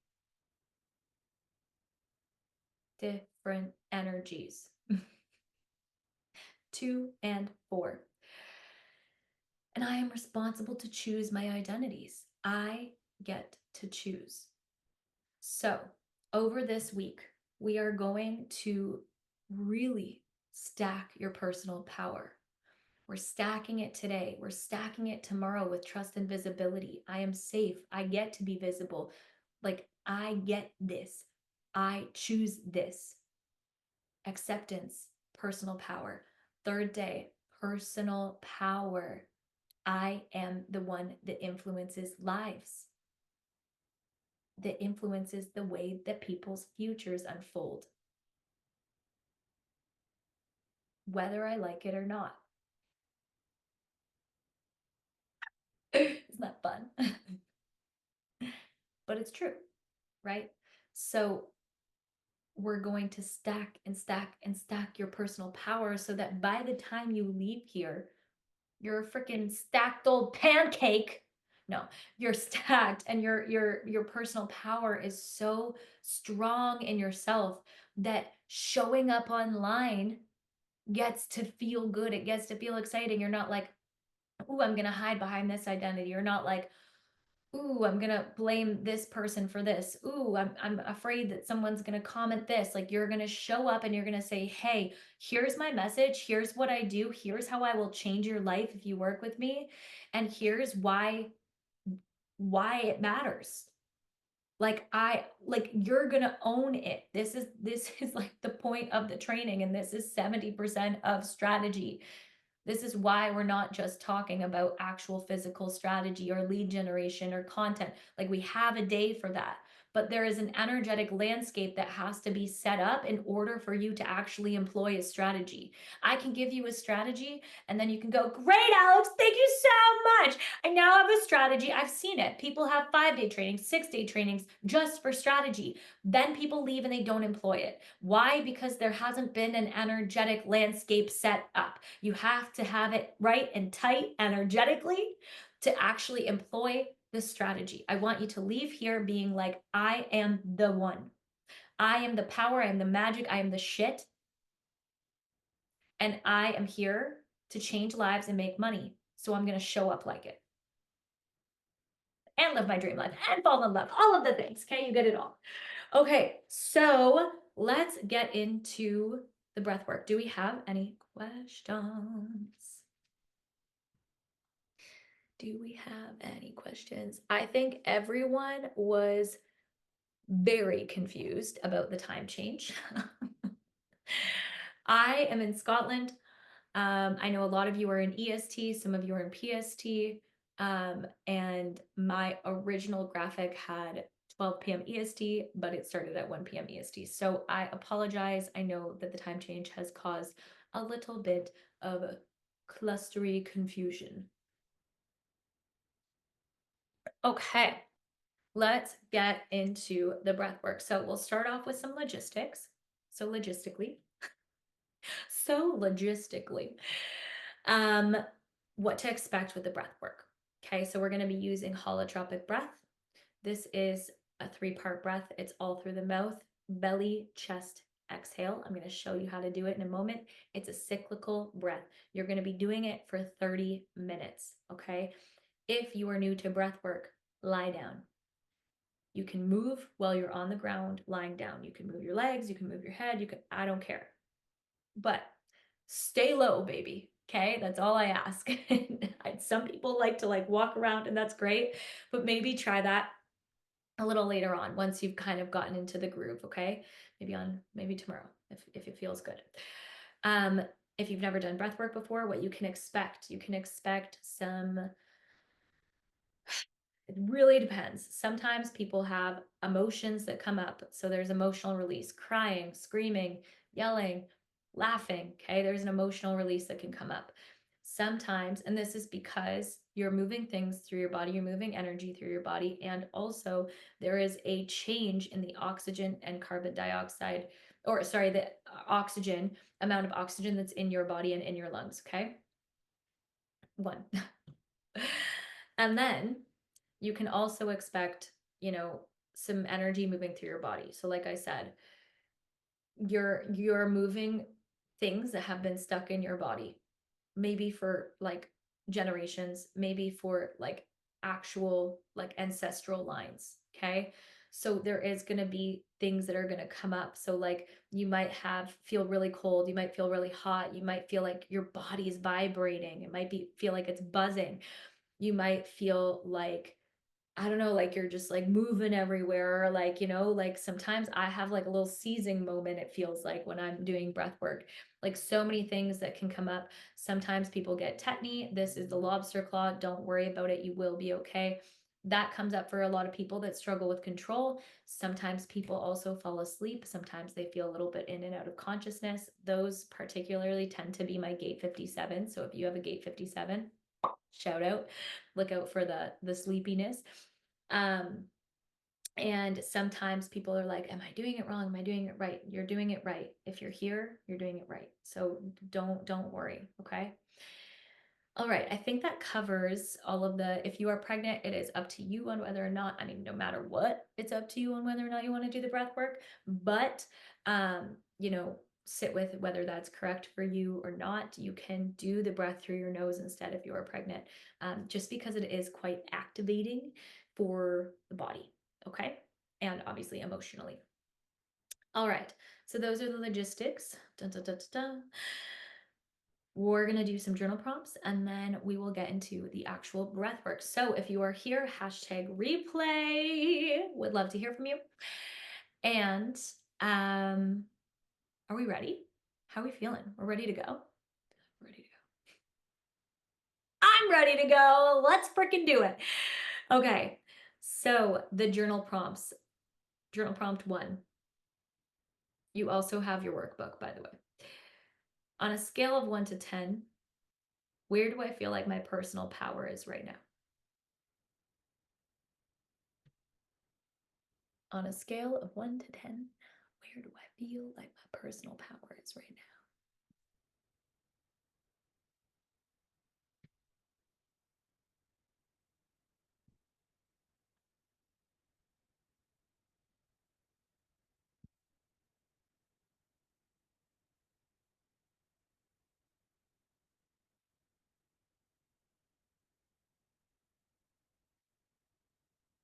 Different energies. 2 and 4. And I am responsible to choose my identities. I get to choose. So, over this week, we are going to really stack your personal power. We're stacking it today. We're stacking it tomorrow with trust and visibility. I am safe. I get to be visible. Like, I get this. I choose this. Acceptance, personal power. Third day, personal power. I am the one that influences lives, that influences the way that people's futures unfold, whether I like it or not. Isn't that fun? But it's true, right? So we're going to stack and stack and stack your personal power so that by the time you leave here, you're a freaking stacked old pancake. No, you're stacked, and your personal power is so strong in yourself that showing up online gets to feel good. It gets to feel exciting. You're not like, "Ooh, I'm going to hide behind this identity." You're not like, "Ooh, I'm going to blame this person for this. Ooh, I'm afraid that someone's going to comment this." Like, you're going to show up and you're going to say, "Hey, here's my message. Here's what I do. Here's how I will change your life if you work with me. And here's why it matters." Like you're going to own it. This is like the point of the training, and this is 70% of strategy. This is why we're not just talking about actual physical strategy or lead generation or content. Like, we have a day for that. But there is an energetic landscape that has to be set up in order for you to actually employ a strategy. I can give you a strategy and then you can go, "Great, Alex, thank you so much. I now have a strategy." I've seen it. People have 5-day trainings, 6-day trainings just for strategy. Then people leave and they don't employ it. Why? Because there hasn't been an energetic landscape set up. You have to have it right and tight energetically to actually employ the strategy. I want you to leave here being like, "I am the one. I am the power. I am the magic. I am the shit. And I am here to change lives and make money. So I'm going to show up like it and live my dream life and fall in love." All of the things. Okay. You get it all. Okay. So let's get into the breath work. Do we have any questions? Do we have any questions? I think everyone was very confused about the time change. I am in Scotland. I know a lot of you are in EST, some of you are in PST, and my original graphic had 12 p.m. EST, but it started at 1 p.m. EST. So I apologize. I know that the time change has caused a little bit of clustery confusion. Okay, let's get into the breath work. So we'll start off with some logistics. So logistically, um, what to expect with the breath work. Okay, so we're going to be using holotropic breath. This is a 3-part breath. It's all through the mouth, belly, chest, exhale. I'm going to show you how to do it in a moment. It's a cyclical breath. You're going to be doing it for 30 minutes. Okay, if you are new to breath work, lie down. You can move while you're on the ground lying down. You can move your legs, you can move your head, I don't care. But stay low, baby. Okay, that's all I ask. Some people like to walk around, and that's great, but maybe try that a little later on once you've kind of gotten into the groove. Okay, maybe tomorrow if it feels good. If you've never done breath work before, what you can expect some. It really depends. Sometimes people have emotions that come up. So there's emotional release, crying, screaming, yelling, laughing. Okay. There's an emotional release that can come up. Sometimes, and this is because you're moving things through your body, you're moving energy through your body. And also, there is a change in the oxygen and carbon dioxide, or sorry, the oxygen amount of oxygen that's in your body and in your lungs. Okay. One. And then you can also expect, some energy moving through your body. So like I said, you're moving things that have been stuck in your body, maybe for generations, maybe for actual ancestral lines. Okay. So there is going to be things that are going to come up. So you might feel really cold, you might feel really hot, you might feel like your body is vibrating, it might feel like it's buzzing, you might feel like, I don't know, you're just moving everywhere. Sometimes I have a little seizing moment, it feels like, when I'm doing breath work. So many things that can come up. Sometimes people get tetany. This is the lobster claw. Don't worry about it. You will be okay. That comes up for a lot of people that struggle with control. Sometimes people also fall asleep. Sometimes they feel a little bit in and out of consciousness. Those particularly tend to be my gate 57. So if you have a gate 57, shout out, look out for the sleepiness. And sometimes people are like, am I doing it wrong? Am I doing it right? You're doing it right. If you're here, you're doing it right. So don't worry. Okay. All right. I think that covers all of if you are pregnant, it is up to you on whether or not, no matter what, it's up to you on whether or not you want to do the breath work. But, sit with whether that's correct for you or not. You can do the breath through your nose instead if you are pregnant, just because it is quite activating for the body. Okay. And obviously emotionally. All right. So those are the logistics. Dun, dun, dun, dun, dun. We're going to do some journal prompts, and then we will get into the actual breath work. So if you are here, #replay. Would love to hear from you. And are we ready? How are we feeling? We're ready to go? Ready to go. I'm ready to go. Let's freaking do it. Okay. So the journal prompts. Journal prompt 1. You also have your workbook, by the way. On a scale of 1 to 10, where do I feel like my personal power is right now? On a scale of 1 to 10, where do I feel like my personal power is right now?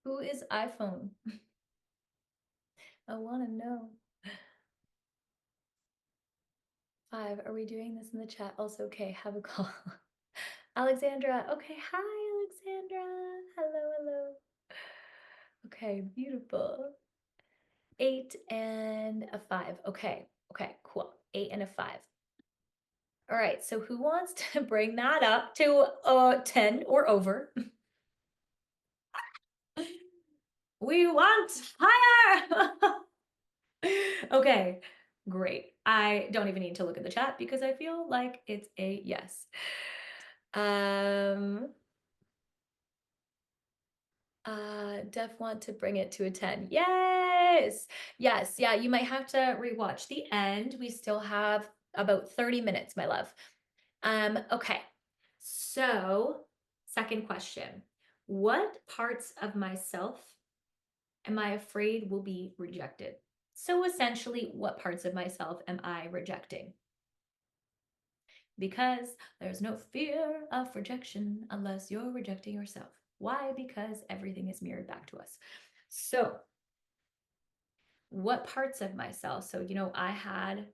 Who is iPhone? I want to know. 5, are we doing this in the chat? Also, okay, have a call. Alexandra, okay, hi, Alexandra. Hello. Okay, beautiful. 8 and a 5. Okay, cool. 8 and a 5. All right, so who wants to bring that up to 10 or over? We want higher. Okay, Great. I don't even need to look at the chat because I feel like it's a yes. Um, Def want to bring it to a 10. Yes. Yes. Yeah, you might have to rewatch the end. We still have about 30 minutes, my love. Okay. So, second question. What parts of myself am I afraid will be rejected? So essentially, what parts of myself am I rejecting? Because there's no fear of rejection unless you're rejecting yourself. Why? Because everything is mirrored back to us. So, what parts of myself? So, I had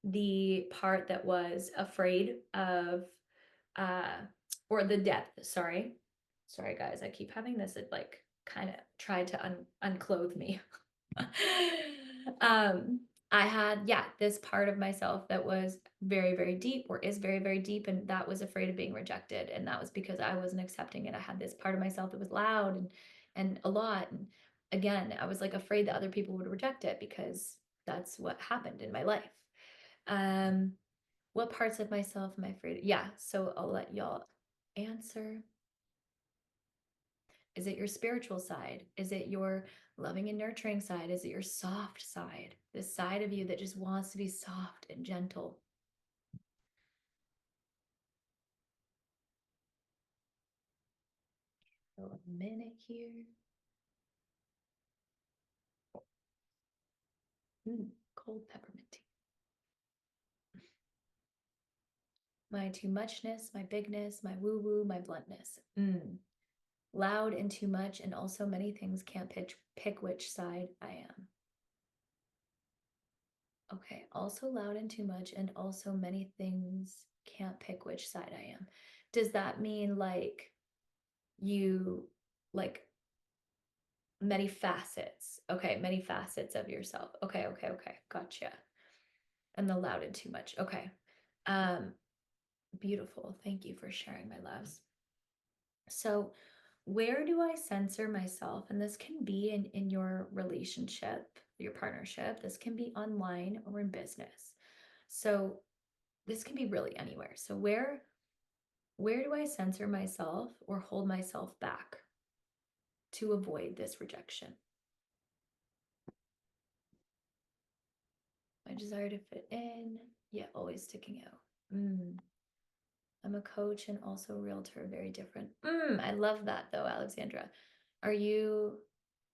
the part that was afraid of, uh, or the depth, sorry. Sorry, guys, I keep having this, it like kind of tried to unclothe me. um I had, yeah, this part of myself that was very, very deep, or is very, very deep, and that was afraid of being rejected, and that was because I wasn't accepting it. I had this part of myself that was loud and a lot, and again, I was like afraid that other people would reject it because that's what happened in my life. um what parts of myself am I afraid of? Yeah, so I'll let y'all answer. Is it your spiritual side? Is it your loving and nurturing side? Is it your soft side? This side of you that just wants to be soft and gentle? So a minute here. Cold peppermint tea. My too muchness, my bigness, my woo woo, my bluntness. Loud and too much, and also many things can't pick which side I am. Okay, also loud and too much, and also many things can't pick which side I am. Does that mean like you, like, many facets? Okay, many facets of yourself. Okay, okay, okay. Gotcha. And the loud and too much. Okay. Um, Beautiful. Thank you for sharing, my loves. So, where do I censor myself? And this can be in your relationship, your partnership. This can be online or in business. So, this can be really anywhere. So, where do I censor myself or hold myself back to avoid this rejection? My desire to fit in, yet always sticking out. I'm a coach and also a realtor, very different. I love that though, Alexandra. Are you,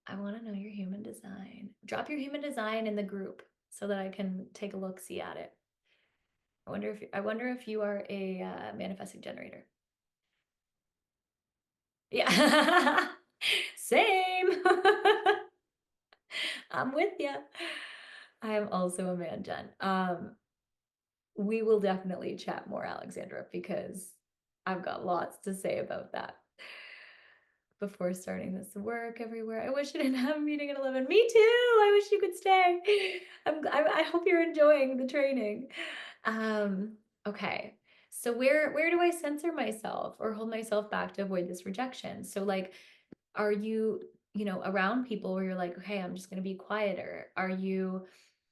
I want to know your human design. Drop your human design in the group so that I can take a look, see at it. I wonder if you are a manifesting generator. Yeah. Same. I'm with you. I am also a man gen. We will definitely chat more, Alexandra, because I've got lots to say about that. Before starting this work everywhere, I wish I didn't have a meeting at 11. Me too. I wish you could stay. I hope you're enjoying the training. Okay. So where do I censor myself or hold myself back to avoid this rejection? So like, are you, around people where you're like, okay, I'm just going to be quieter? Are you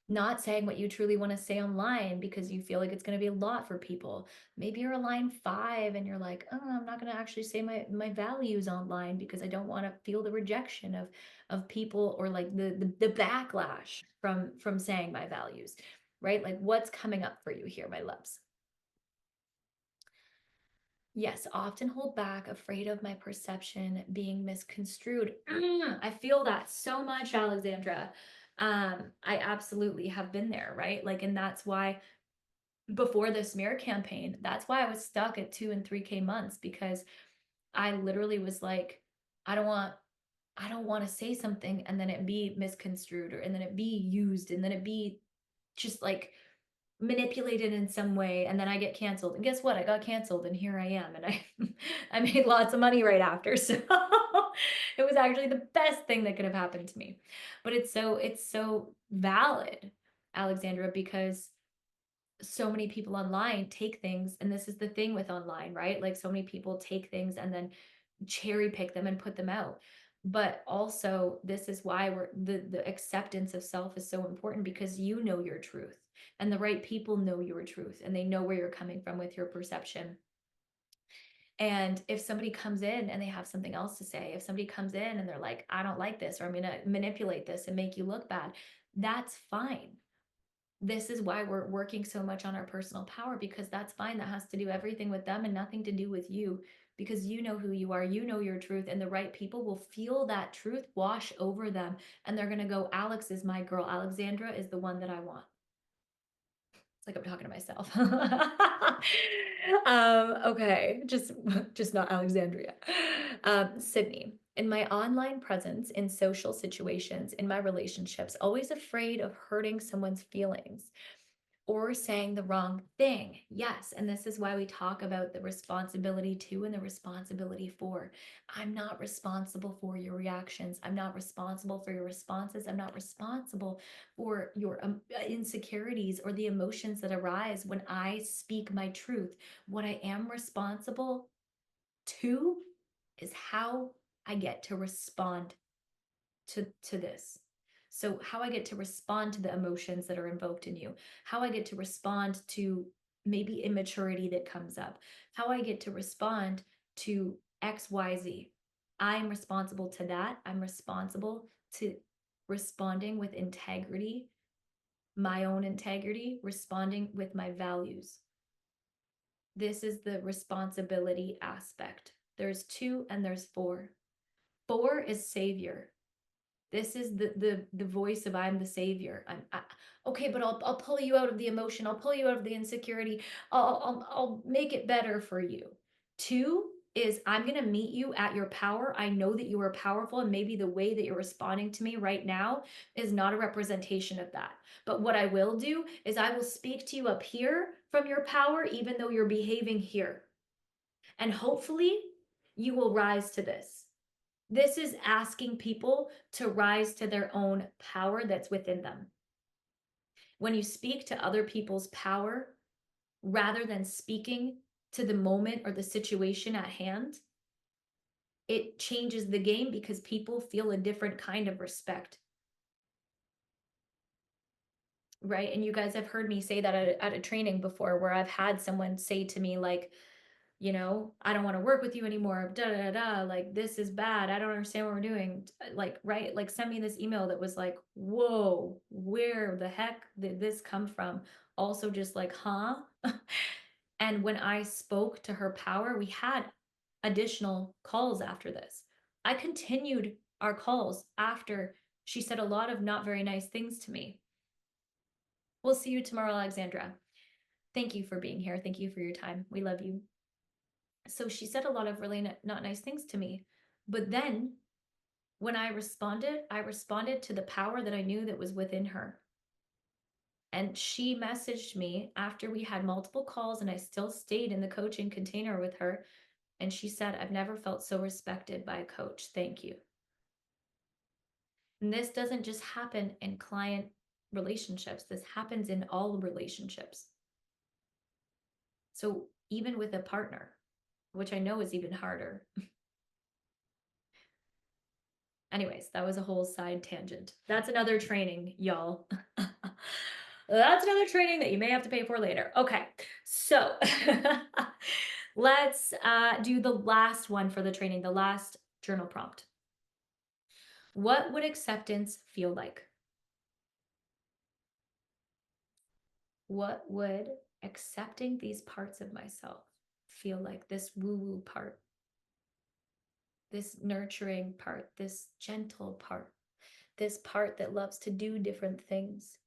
not saying what you truly want to say online because you feel like it's going to be a lot for people? Maybe you're a line 5 and you're like, oh, I'm not going to actually say my values online because I don't want to feel the rejection of people, or like the backlash from saying my values, right? Like, what's coming up for you here, my loves? Yes, often hold back, afraid of my perception being misconstrued. I feel that so much, Alexandra. I absolutely have been there, right? Like, and that's why before this smear campaign, that's why I was stuck at 2 and 3K months, because I literally was like, I don't want to say something and then it be misconstrued, or and then it be used, and then it be just like manipulated in some way, and then I get canceled. And guess what? I got canceled, and here I am, and I I made lots of money right after. So it was actually the best thing that could have happened to me. But it's so valid, Alexandra, because so many people online take things, and this is the thing with online, right? Like, so many people take things and then cherry pick them and put them out. But also, this is why the acceptance of self is so important, because you know your truth, and the right people know your truth, and they know where you're coming from with your perception. And if somebody comes in and they have something else to say, if somebody comes in and they're like, I don't like this, or I'm going to manipulate this and make you look bad, that's fine. This is why we're working so much on our personal power, because that's fine. That has to do everything with them and nothing to do with you, because you know who you are, you know your truth, and the right people will feel that truth wash over them. And they're going to go, Alex is my girl. Alexandra is the one that I want. It's like I'm talking to myself. Okay, just not Alexandria. Sydney, in my online presence, in social situations, in my relationships, always afraid of hurting someone's feelings or saying the wrong thing. Yes. And this is why we talk about the responsibility to and the responsibility for. I'm not responsible for your reactions. I'm not responsible for your responses. I'm not responsible for your insecurities or the emotions that arise when I speak my truth. What I am responsible to is how I get to respond to this. So how I get to respond to the emotions that are invoked in you, how I get to respond to maybe immaturity that comes up, how I get to respond to XYZ. I'm responsible to that. I'm responsible to responding with integrity, my own integrity, responding with my values. This is the responsibility aspect. There's 2 and there's 4. 4 is savior. This is the voice of I'm the savior. Okay, but I'll pull you out of the emotion. I'll pull you out of the insecurity. I'll make it better for you. 2 is I'm going to meet you at your power. I know that you are powerful, and maybe the way that you're responding to me right now is not a representation of that. But what I will do is I will speak to you up here from your power, even though you're behaving here. And hopefully you will rise to this. This is asking people to rise to their own power that's within them. When you speak to other people's power, rather than speaking to the moment or the situation at hand, it changes the game, because people feel a different kind of respect. Right? And you guys have heard me say that at a training before, where I've had someone say to me, like, I don't want to work with you anymore. Da da da. Like, this is bad. I don't understand what we're doing. Like, right? Like, send me this email that was like, whoa, where the heck did this come from? Also, just like, huh? And when I spoke to her power, we had additional calls after this. I continued our calls after she said a lot of not very nice things to me. We'll see you tomorrow, Alexandra. Thank you for being here. Thank you for your time. We love you. So she said a lot of really not nice things to me. But then when I responded to the power that I knew that was within her. And she messaged me after we had multiple calls, and I still stayed in the coaching container with her. And she said, I've never felt so respected by a coach. Thank you. And this doesn't just happen in client relationships. This happens in all relationships. So even with a partner, which I know is even harder. Anyways, that was a whole side tangent. That's another training, y'all. That's another training that you may have to pay for later. Okay, so let's do the last one for the training, the last journal prompt. What would acceptance feel like? What would accepting these parts of myself feel like? This woo-woo part, this nurturing part, this gentle part, this part that loves to do different things.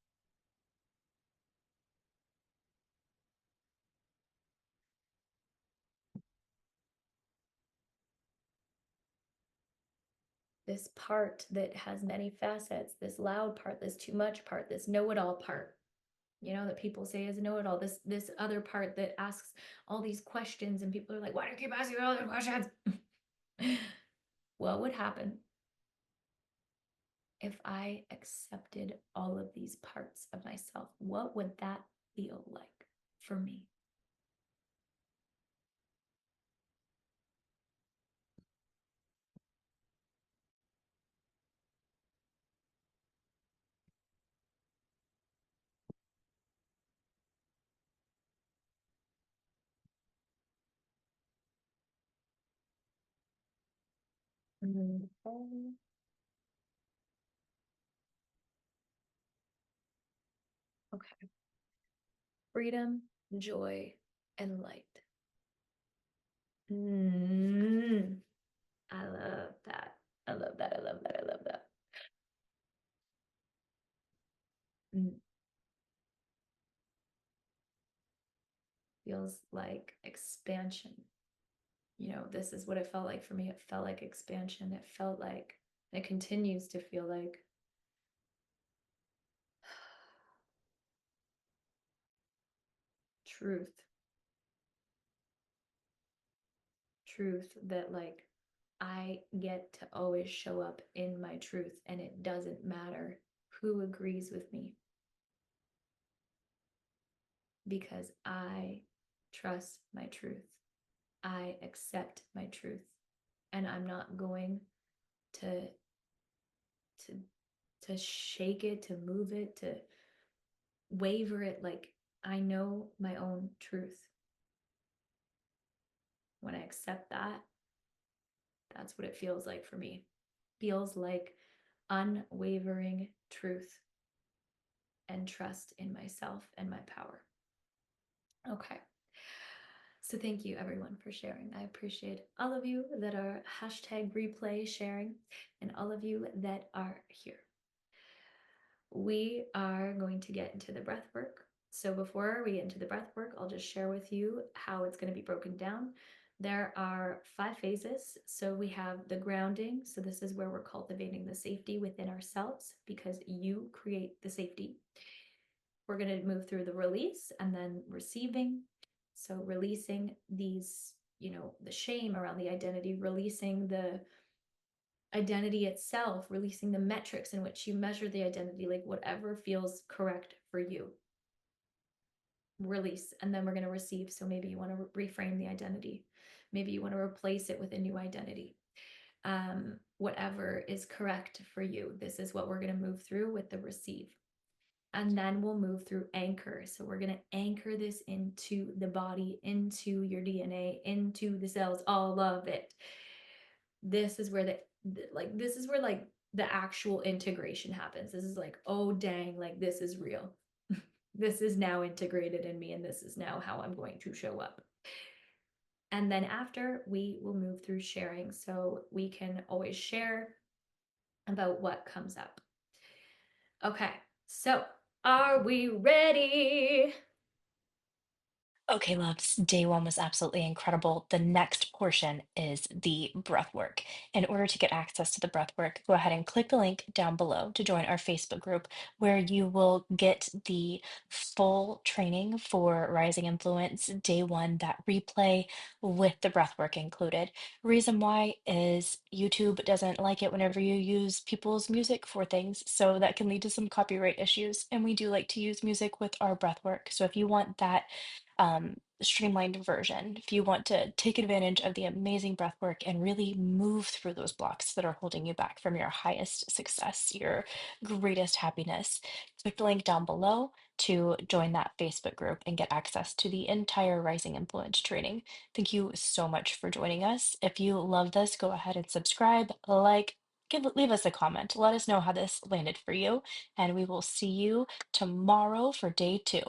This part that has many facets, this loud part, this too much part, this know-it-all part, that people say is a know-it-all, this other part that asks all these questions, and people are like, why do you keep asking all these questions? What would happen if I accepted all of these parts of myself? What would that feel like for me? Okay. Okay. Freedom, joy, and light. Mm, I love that. I love that. I love that. I love that. Mm, feels like expansion. This is what it felt like for me. It felt like expansion. It felt like, it continues to feel like truth. Truth that, like, I get to always show up in my truth, and it doesn't matter who agrees with me because I trust my truth. I accept my truth, and I'm not going to to to shake it, to move it, to waver it. Like, I know my own truth. When I accept that, that's what it feels like for me. Feels like unwavering truth and trust in myself and my power. Okay. So thank you everyone for sharing. I appreciate all of you that are hashtag replay sharing and all of you that are here. We are going to get into the breath work. So before we get into the breath work, I'll just share with you how it's going to be broken down. There are 5 phases. So we have the grounding. So this is where we're cultivating the safety within ourselves because you create the safety. We're going to move through the release and then receiving. So releasing these, the shame around the identity, releasing the identity itself, releasing the metrics in which you measure the identity, like whatever feels correct for you. Release, and then we're going to receive. So maybe you want to reframe the identity. Maybe you want to replace it with a new identity. Whatever is correct for you, this is what we're going to move through with the receive. And then we'll move through anchor. So we're going to anchor this into the body, into your DNA, into the cells, all of it. This is where this is where like the actual integration happens. This is like, oh dang, like this is real. This is now integrated in me, and this is now how I'm going to show up. And then after, we will move through sharing. So we can always share about what comes up. Okay, so are we ready? Okay, loves, day one was absolutely incredible. The next portion is the breath work. In order to get access to the breath work, go ahead and click the link down below to join our Facebook group, where you will get the full training for Rising Influence day one, that replay with the breath work included. Reason why is YouTube doesn't like it whenever you use people's music for things, so that can lead to some copyright issues. And we do like to use music with our breath work. So if you want that, streamlined version, if you want to take advantage of the amazing breath work and really move through those blocks that are holding you back from your highest success, your greatest happiness, click the link down below to join that Facebook group and get access to the entire Rising Influence training. Thank you so much for joining us. If you love this, go ahead and subscribe, leave us a comment. Let us know how this landed for you, and we will see you tomorrow for day 2.